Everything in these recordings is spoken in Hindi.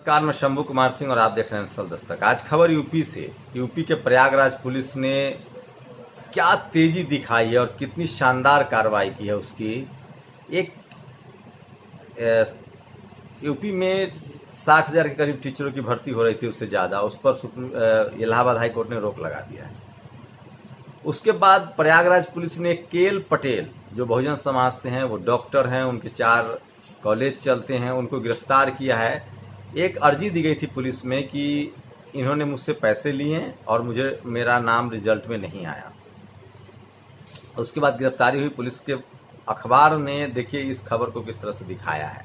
नमस्कार, मैं शंभू कुमार सिंह और आप देख रहे हैं सल दस्तक। आज खबर यूपी से। यूपी के प्रयागराज पुलिस ने क्या तेजी दिखाई है और कितनी शानदार कार्रवाई की है उसकी। एक यूपी में 60,000 के करीब टीचरों की भर्ती हो रही थी, उससे ज़्यादा। उस पर इलाहाबाद हाई कोर्ट ने रोक लगा दिया है। उसके बाद प्रयागराज पुलिस ने केएल पटेल, जो बहुजन समाज से हैं, वो डॉक्टर हैं, उनके 4 कॉलेज चलते हैं, उनको गिरफ्तार किया है। एक अर्जी दी गई थी पुलिस में कि इन्होंने मुझसे पैसे लिए और मेरा नाम रिजल्ट में नहीं आया। उसके बाद गिरफ्तारी हुई। पुलिस के अखबार ने देखिए इस खबर को किस तरह से दिखाया है।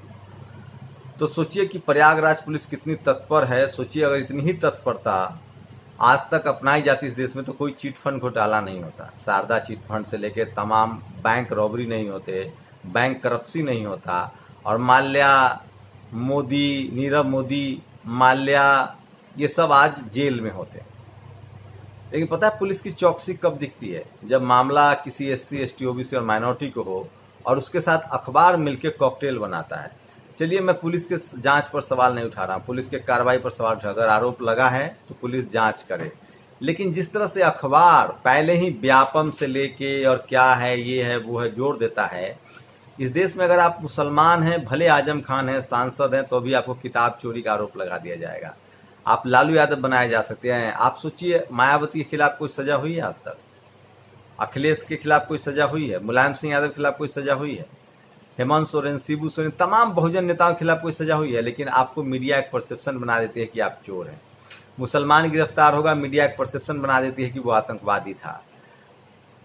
तो सोचिए कि प्रयागराज पुलिस कितनी तत्पर है। सोचिए अगर इतनी ही तत्परता आज तक अपनाई जाती इस देश में तो कोई चिट फंड घोटाला नहीं होता। शारदा चिट फंड से लेकर तमाम बैंक रॉबरी नहीं होते, बैंक करप्सी नहीं होता, और माल्या मोदी, नीरव मोदी, माल्या, ये सब आज जेल में होते हैं। लेकिन पता है पुलिस की चौकसी कब दिखती है? जब मामला किसी एससी, एसटी, ओबीसी और माइनॉरिटी को हो और उसके साथ अखबार मिलकर कॉकटेल बनाता है। चलिए, मैं पुलिस के जांच पर सवाल नहीं उठा रहा हूं, पुलिस के कार्रवाई पर सवाल उठा। अगर आरोप लगा है तो पुलिस जांच करे। लेकिन जिस तरह से अखबार पहले ही व्यापम से लेके और क्या है, ये है, वो है, जोड़ देता है। इस देश में अगर आप मुसलमान हैं, भले आजम खान हैं, सांसद हैं, तो भी आपको किताब चोरी का आरोप लगा दिया जाएगा। आप लालू यादव बनाए जा सकते हैं। आप सोचिए, मायावती के खिलाफ कोई सजा हुई है आज तक? अखिलेश के खिलाफ कोई सजा हुई है? मुलायम सिंह यादव के खिलाफ कोई सजा हुई है? हेमंत सोरेन, शिबू सोरेन, तमाम बहुजन नेताओं के खिलाफ कोई सजा हुई है? लेकिन आपको मीडिया एक परसेप्शन बना देती है कि आप चोर हैं। मुसलमान गिरफ्तार होगा, मीडिया एक परसेप्शन बना देती है कि वो आतंकवादी था।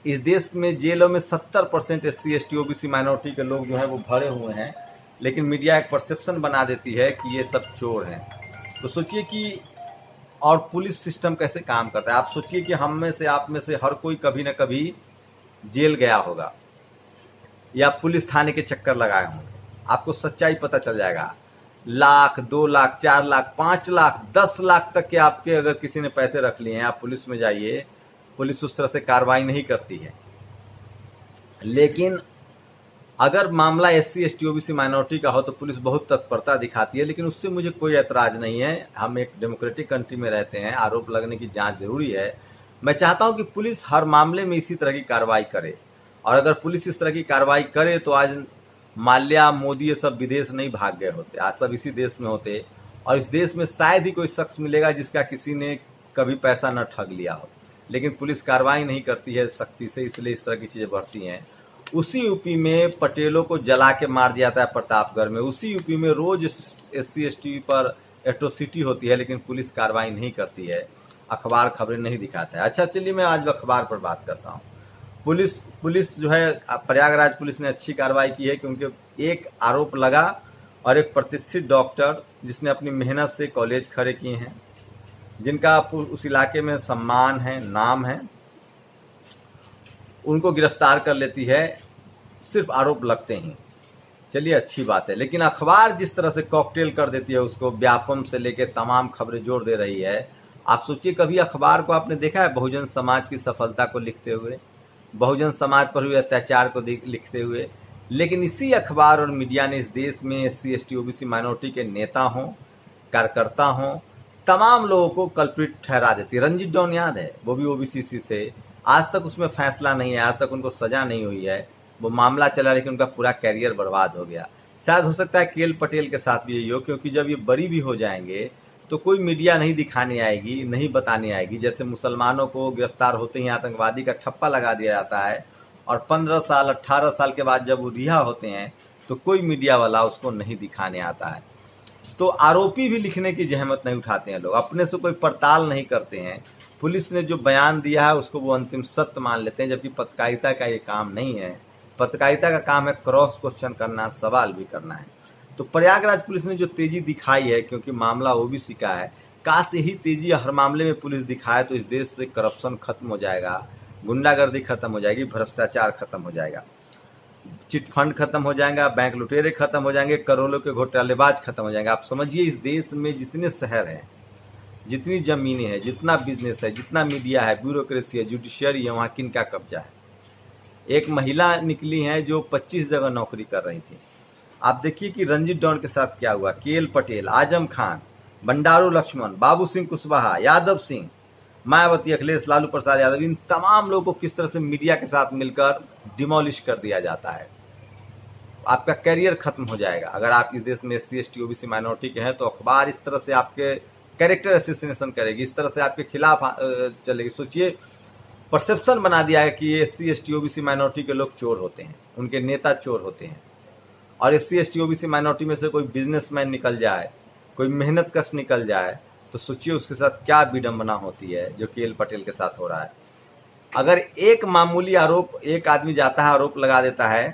इस देश में जेलों में 70% एससी, एसटी, ओबीसी, माइनॉरिटी के लोग जो हैं वो भरे हुए हैं, लेकिन मीडिया एक परसेप्शन बना देती है कि ये सब चोर हैं। तो सोचिए कि और पुलिस सिस्टम कैसे काम करता है। आप सोचिए कि हम में से, आप में से हर कोई कभी ना कभी जेल गया होगा या पुलिस थाने के चक्कर लगाए होंगे। आपको सच्चाई पता चल जाएगा। लाख, 2 लाख, 4 लाख, 5 लाख, 10 लाख तक के आपके अगर किसी ने पैसे रख लिए हैं, आप पुलिस में जाइए, पुलिस उस तरह से कार्रवाई नहीं करती है। लेकिन अगर मामला एससी, एसटी, ओबीसी, माइनॉरिटी का हो तो पुलिस बहुत तत्परता दिखाती है। लेकिन उससे मुझे कोई ऐतराज नहीं है। हम एक डेमोक्रेटिक कंट्री में रहते हैं, आरोप लगने की जांच जरूरी है। मैं चाहता हूं कि पुलिस हर मामले में इसी तरह की कार्रवाई करे। और अगर पुलिस इस तरह की कार्रवाई करे तो आज माल्या, मोदी, ये सब विदेश नहीं भाग गए होते, आज सब इसी देश में होते। और इस देश में शायद ही कोई शख्स मिलेगा जिसका किसी ने कभी पैसा न ठग लिया हो। लेकिन पुलिस कार्रवाई नहीं करती है सख्ती से, इसलिए इस तरह की चीजें बढ़ती हैं। उसी यूपी में पटेलों को जला के मार दिया जाता है प्रतापगढ़ में। उसी यूपी में रोज एससी, एसटी पर एट्रोसिटी होती है, लेकिन पुलिस कार्रवाई नहीं करती है, अखबार खबरें नहीं दिखाता है। अच्छा, चलिए मैं आज अखबार पर बात करता हूँ। पुलिस जो है, प्रयागराज पुलिस ने अच्छी कार्रवाई की है क्योंकि एक आरोप लगा और एक प्रतिष्ठित डॉक्टर जिसने अपनी मेहनत से कॉलेज खड़े किए हैं, जिनका उस इलाके में सम्मान है, नाम है, उनको गिरफ्तार कर लेती है सिर्फ आरोप लगते ही। चलिए, अच्छी बात है। लेकिन अखबार जिस तरह से कॉकटेल कर देती है, उसको व्यापम से लेकर तमाम खबरें जोड़ दे रही है। आप सोचिए, कभी अखबार को आपने देखा है बहुजन समाज की सफलता को लिखते हुए, बहुजन समाज पर हुए अत्याचार को लिखते हुए? लेकिन इसी अखबार और मीडिया ने इस देश में एससी, एसटी, ओबीसी, माइनॉरिटी के नेता हों, कार्यकर्ता हों, तमाम लोगों को कल्प्रिट ठहरा देती है। रंजीत डॉन याद है, वो भी ओबीसी से। आज तक उसमें फैसला नहीं है, आज तक उनको सजा नहीं हुई है। वो मामला चला लेकिन उनका पूरा कैरियर बर्बाद हो गया। शायद हो सकता है केएल पटेल के साथ भी यही हो, क्योंकि जब ये बरी भी हो जाएंगे तो कोई मीडिया नहीं दिखाने आएगी, नहीं बताने आएगी। जैसे मुसलमानों को गिरफ्तार होते ही आतंकवादी का ठप्पा लगा दिया जाता है और 15 साल, 18 साल के बाद जब वो रिहा होते हैं तो कोई मीडिया वाला उसको नहीं दिखाने आता है। तो आरोपी भी लिखने की जहमत नहीं उठाते हैं लोग, अपने से कोई पड़ताल नहीं करते हैं। पुलिस ने जो बयान दिया है उसको वो अंतिम सत्य मान लेते हैं, जबकि पत्रकारिता का ये काम नहीं है। पत्रकारिता का काम है क्रॉस क्वेश्चन करना, सवाल भी करना है। तो प्रयागराज पुलिस ने जो तेजी दिखाई है, क्योंकि मामला ओबीसी का है, काश यही तेजी हर मामले में पुलिस दिखाए तो इस देश से करप्शन खत्म हो जाएगा, गुंडागर्दी खत्म हो जाएगी, भ्रष्टाचार खत्म हो जाएगा, चिट फंड खत्म हो जाएगा, बैंक लुटेरे खत्म हो जाएंगे, करोड़ों के घोटालेबाज खत्म हो जाएंगे। आप समझिए, इस देश में जितने शहर हैं, जितनी जमीनें हैं, जितना बिजनेस है, जितना मीडिया है, ब्यूरोक्रेसी है, जुडिशियरी है, वहाँ किनका कब्जा है? एक महिला निकली है जो 25 जगह नौकरी कर रही थी। आप देखिए कि रंजीत डॉन के साथ क्या हुआ। केएल पटेल, आजम खान, बंडारू लक्ष्मण, बाबू सिंह कुशवाहा, यादव सिंह, मायावती, अखिलेश, लालू प्रसाद यादव, इन तमाम लोगों को किस तरह से मीडिया के साथ मिलकर डिमोलिश कर दिया जाता है। आपका करियर खत्म हो जाएगा। अगर आप इस देश में SC ST OBC माइनॉरिटी के हैं तो अखबार इस तरह से आपके कैरेक्टर असोसिएशन करेगी, इस तरह से आपके खिलाफ चलेगी। सोचिए, परसेप्शन बना दिया है कि ये SC ST OBC माइनॉरिटी के लोग चोर होते हैं, उनके नेता चोर होते हैं। और SC ST OBC माइनॉरिटी में से कोई बिजनेसमैन निकल जाए, कोई मेहनत कश निकल जाए, तो सोचिए उसके साथ क्या विडंबना होती है जो KL पटेल के साथ हो रहा है। अगर एक मामूली आरोप, एक आदमी जाता है आरोप लगा देता है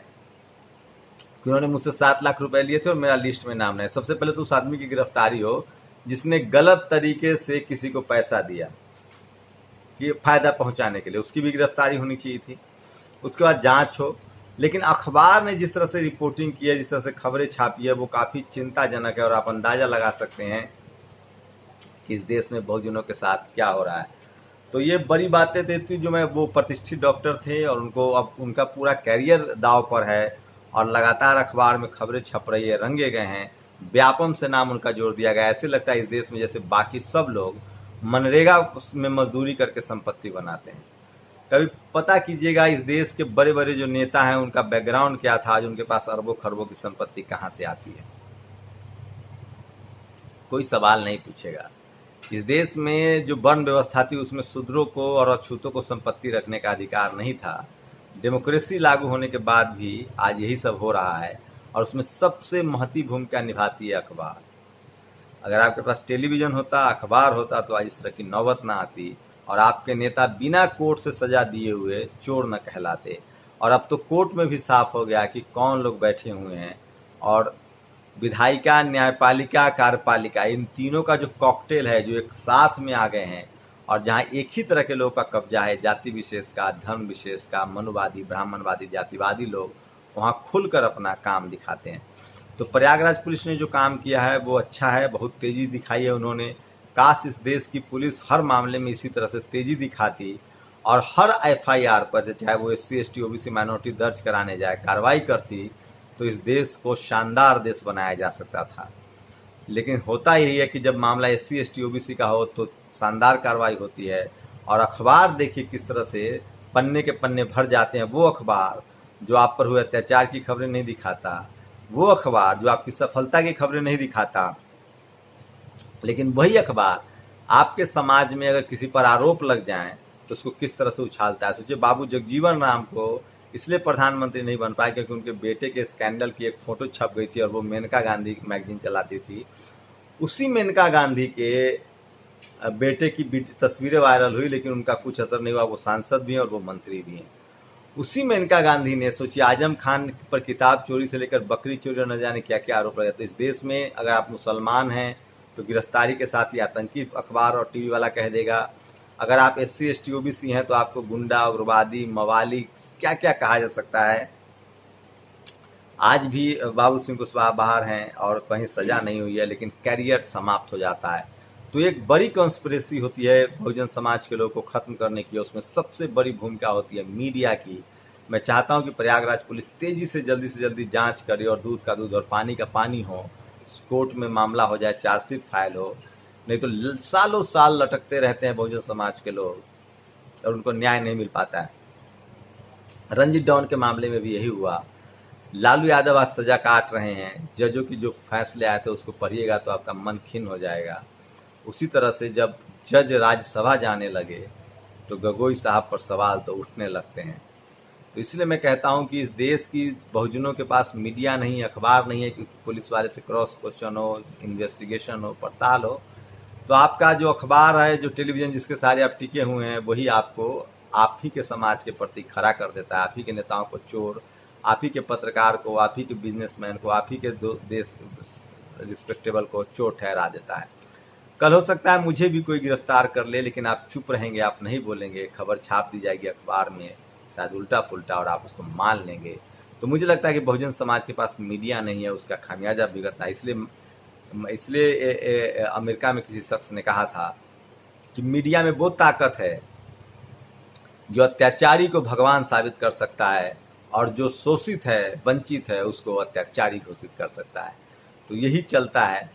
कि उन्होंने मुझसे 7 लाख रुपए लिए थे और मेरा लिस्ट में नाम नहीं, सबसे पहले तो उस आदमी की गिरफ्तारी हो जिसने गलत तरीके से किसी को पैसा दिया कि फायदा पहुंचाने के लिए, उसकी भी गिरफ्तारी होनी चाहिए थी। उसके बाद जांच हो। लेकिन अखबार ने जिस तरह से रिपोर्टिंग की है, जिस तरह से खबरें छापी है, वो काफी चिंताजनक है। और आप अंदाजा लगा सकते हैं कि इस देश में बहुजनों के साथ क्या हो रहा है। तो ये बड़ी बातें थी जो मैं, वो प्रतिष्ठित डॉक्टर थे और उनको अब उनका पूरा कैरियर दाव पर है और लगातार अखबार में खबरें छप रही है, रंगे गए हैं, व्यापम से नाम उनका जोड़ दिया गया। ऐसे लगता है इस देश में जैसे बाकी सब लोग मनरेगा में मजदूरी करके संपत्ति बनाते हैं। कभी पता कीजिएगा इस देश के बड़े बड़े जो नेता हैं उनका बैकग्राउंड क्या था, आज उनके पास अरबों खरबों की संपत्ति कहां से आती है। कोई सवाल नहीं पूछेगा। इस देश में जो वर्ण व्यवस्था थी उसमें शूद्रों को और अछूतों को संपत्ति रखने का अधिकार नहीं था। डेमोक्रेसी लागू होने के बाद भी आज यही सब हो रहा है और उसमें सबसे महत्वपूर्ण भूमिका निभाती है अखबार। अगर आपके पास टेलीविजन होता, अखबार होता, तो आज इस तरह की नौबत ना आती और आपके नेता बिना कोर्ट से सजा दिए हुए चोर न कहलाते। और अब तो कोर्ट में भी साफ हो गया कि कौन लोग बैठे हुए हैं। और विधायिका, न्यायपालिका, कार्यपालिका, इन तीनों का जो कॉकटेल है, जो एक साथ में आ गए हैं और जहां एक ही तरह के लोगों का कब्जा है, जाति विशेष का, धर्म विशेष का, मनुवादी, ब्राह्मणवादी, जातिवादी लोग वहां खुलकर अपना काम दिखाते हैं। तो प्रयागराज पुलिस ने जो काम किया है वो अच्छा है, बहुत तेजी दिखाई है उन्होंने। काश इस देश की पुलिस हर मामले में इसी तरह से तेजी दिखाती और हर FIR पर, चाहे वो SC ST OBC माइनॉरिटी दर्ज कराने जाए, कार्रवाई करती, तो इस देश को शानदार देश बनाया जा सकता था। लेकिन होता यही है कि जब मामला SC ST OBC का हो तो शानदार कार्रवाई होती है। और अखबार देखिए किस तरह से पन्ने के पन्ने भर जाते हैं। वो अखबार जो आप पर हुए अत्याचार की खबरें नहीं दिखाता, वो अखबार जो आपकी सफलता की खबरें नहीं दिखाता, लेकिन वही अखबार आपके समाज में अगर किसी पर आरोप लग जाए तो उसको किस तरह से उछालता है। सोचिए, बाबू जगजीवन राम को इसलिए प्रधानमंत्री नहीं बन पाए क्योंकि उनके बेटे के स्कैंडल की एक फोटो छप गई थी और वो मेनका गांधी मैगजीन चलाती थी। उसी मेनका गांधी के बेटे की तस्वीरें वायरल हुई, लेकिन उनका कुछ असर नहीं हुआ। वो सांसद भी हैं और वो मंत्री भी हैं। उसी मेनका गांधी ने, सोचिए, आजम खान पर किताब चोरी से लेकर बकरी चोरी और न जाने क्या क्या आरोप लगाते। इस देश में अगर आप मुसलमान हैं तो गिरफ्तारी के साथ ही आतंकी अखबार और TV वाला कह देगा। अगर आप SC ST OBC हैं तो आपको गुंडा, उग्रवादी, मवाली, क्या क्या कहा जा सकता है। आज भी बाबू सिंह कुशवाहा बाहर हैं और कहीं सजा नहीं हुई है, लेकिन कैरियर समाप्त हो जाता है। तो एक बड़ी कॉन्स्पिरेसी होती है बहुजन समाज के लोगों को खत्म करने की। उसमें सबसे बड़ी भूमिका होती है मीडिया की। मैं चाहता हूं कि प्रयागराज पुलिस तेजी से जल्दी जांच करे और दूध का दूध और पानी का पानी हो, कोर्ट में मामला हो जाए, चार्जशीट फाइल हो। नहीं तो सालों साल लटकते रहते हैं बहुजन समाज के लोग और उनको न्याय नहीं मिल पाता है। रंजीत डॉन के मामले में भी यही हुआ। लालू यादव आज सजा काट रहे हैं। जजों की जो फैसले आए थे उसको पढ़िएगा तो आपका मन खिन्न हो जाएगा। उसी तरह से जब जज राज्यसभा जाने लगे तो गोगोई साहब पर सवाल तो उठने लगते हैं। तो इसलिए मैं कहता हूं कि इस देश की बहुजनों के पास मीडिया नहीं, अखबार नहीं है कि पुलिस वाले से क्रॉस क्वेश्चन हो, इन्वेस्टिगेशन हो, पड़ताल हो। तो आपका जो अखबार है, जो टेलीविजन जिसके सारे आप टिके हुए हैं, वही आपको आप ही के समाज के प्रति खड़ा कर देता है। आप ही के नेताओं को चोर, आप ही के पत्रकार को, आप ही के बिजनेसमैन को, आप ही के देश रिस्पेक्टेबल को चोर ठहरा देता है। कल हो सकता है मुझे भी कोई गिरफ्तार कर ले, लेकिन आप चुप रहेंगे, आप नहीं बोलेंगे, खबर छाप दी जाएगी अखबार में, शायद उल्टा पुल्टा, और आप उसको मान लेंगे। तो मुझे लगता है कि बहुजन समाज के पास मीडिया नहीं है, उसका खामियाजा भुगतना। इसलिए अमेरिका में किसी शख्स ने कहा था कि मीडिया में वो ताकत है जो अत्याचारी को भगवान साबित कर सकता है और जो शोषित है, वंचित है, उसको अत्याचारी घोषित कर सकता है। तो यही चलता है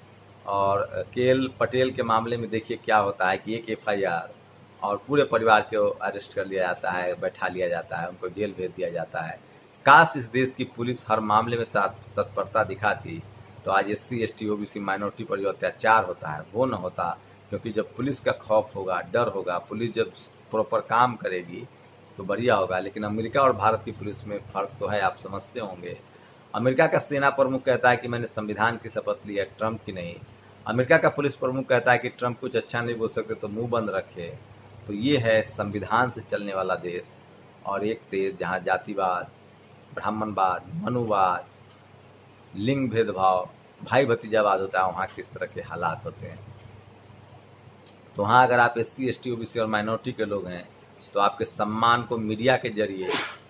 और केएल पटेल के मामले में देखिए क्या होता है कि एक एफआईआर और पूरे परिवार को अरेस्ट कर लिया जाता है, बैठा लिया जाता है, उनको जेल भेज दिया जाता है। काश इस देश की पुलिस हर मामले में तत्परता दिखाती तो आज SC ST OBC माइनॉरिटी पर जो अत्याचार होता है वो न होता, क्योंकि जब पुलिस का खौफ होगा, डर होगा, पुलिस जब प्रॉपर काम करेगी तो बढ़िया होगा। लेकिन अमेरिका और भारत की पुलिस में फ़र्क तो है, आप समझते होंगे। अमेरिका का सेना प्रमुख कहता है कि मैंने संविधान की शपथ ली है, ट्रंप की नहीं। अमेरिका का पुलिस प्रमुख कहता है कि ट्रंप कुछ अच्छा नहीं बोल सकते तो मुंह बंद रखे। तो ये है संविधान से चलने वाला देश और एक देश जहाँ जातिवाद, ब्राह्मणवाद, मनुवाद, लिंग भेदभाव, भाई भतीजावाद होता है। वहाँ किस तरह के हालात होते हैं। तो वहाँ अगर आप SC ST OBC और माइनॉरिटी के लोग हैं तो आपके सम्मान को मीडिया के जरिए,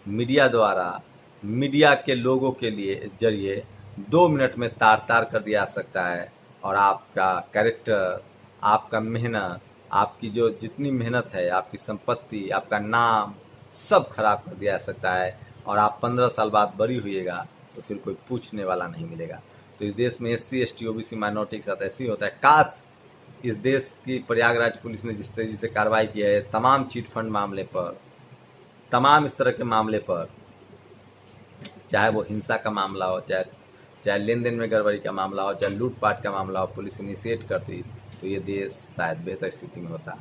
मीडिया द्वारा, मीडिया के लोगों के लिए जरिए 2 मिनट में तार तार कर दिया जा सकता है और आपका कैरेक्टर, आपका मेहनत, आपकी जो जितनी मेहनत है, आपकी संपत्ति, आपका नाम सब खराब कर दिया जा सकता है और आप 15 साल बाद बरी हुईएगा तो फिर कोई पूछने वाला नहीं मिलेगा। तो इस देश में SC ST OBC माइनॉरिटी के साथ ऐसे ही होता है। काश इस देश की प्रयागराज पुलिस ने जिस तरीके से कार्रवाई की है तमाम चिट फंड मामले पर, तमाम इस तरह के मामले पर, चाहे वो हिंसा का मामला हो, चाहे लेन देन में गड़बड़ी का मामला हो, चाहे लूटपाट का मामला हो, पुलिस इनिशिएट करती तो ये देश शायद बेहतर स्थिति में होता।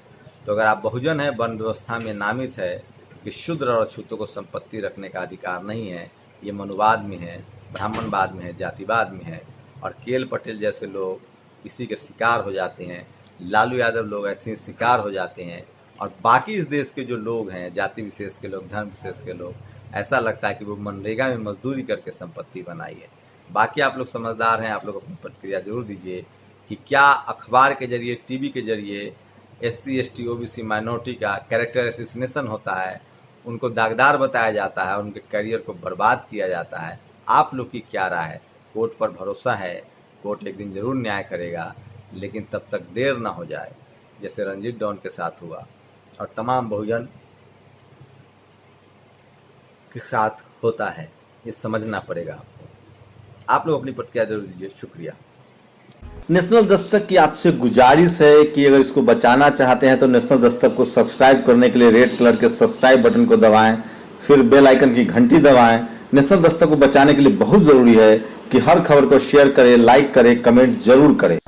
तो अगर आप बहुजन है, वन व्यवस्था में नामित है कि शूद्र और अछूतों को संपत्ति रखने का अधिकार नहीं है, ये मनुवाद में है, ब्राह्मणवाद में है, जातिवाद में है और केएल पटेल जैसे लोग इसी के शिकार हो जाते हैं, लालू यादव लोग ऐसे ही शिकार हो जाते हैं और बाकी इस देश के जो लोग हैं, जाति विशेष के लोग, धर्म विशेष के लोग, ऐसा लगता है कि वो मनरेगा में मजदूरी करके संपत्ति बनाई है। बाकी आप लोग समझदार हैं, आप लोग अपनी प्रतिक्रिया जरूर दीजिए कि क्या अखबार के जरिए, टीवी के जरिए SC ST OBC माइनॉरिटी का कैरेक्टर असैसिनेशन होता है, उनको दागदार बताया जाता है, उनके करियर को बर्बाद किया जाता है। आप लोग की क्या राय है? कोर्ट पर भरोसा है, कोर्ट एक दिन जरूर न्याय करेगा, लेकिन तब तक देर ना हो जाए जैसे रंजीत डॉन के साथ हुआ और तमाम बहुजन के साथ होता है। ये समझना पड़ेगा आपको। आप लोग अपनी प्रतिक्रिया जरूर दीजिए। शुक्रिया। नेशनल दस्तक की आपसे गुजारिश है कि अगर इसको बचाना चाहते हैं तो नेशनल दस्तक को सब्सक्राइब करने के लिए रेड कलर के सब्सक्राइब बटन को दबाएं, फिर बेल आइकन की घंटी दबाएं। नेशनल दस्तक को बचाने के लिए बहुत जरूरी है कि हर खबर को शेयर करें, लाइक करें, कमेंट जरूर करें।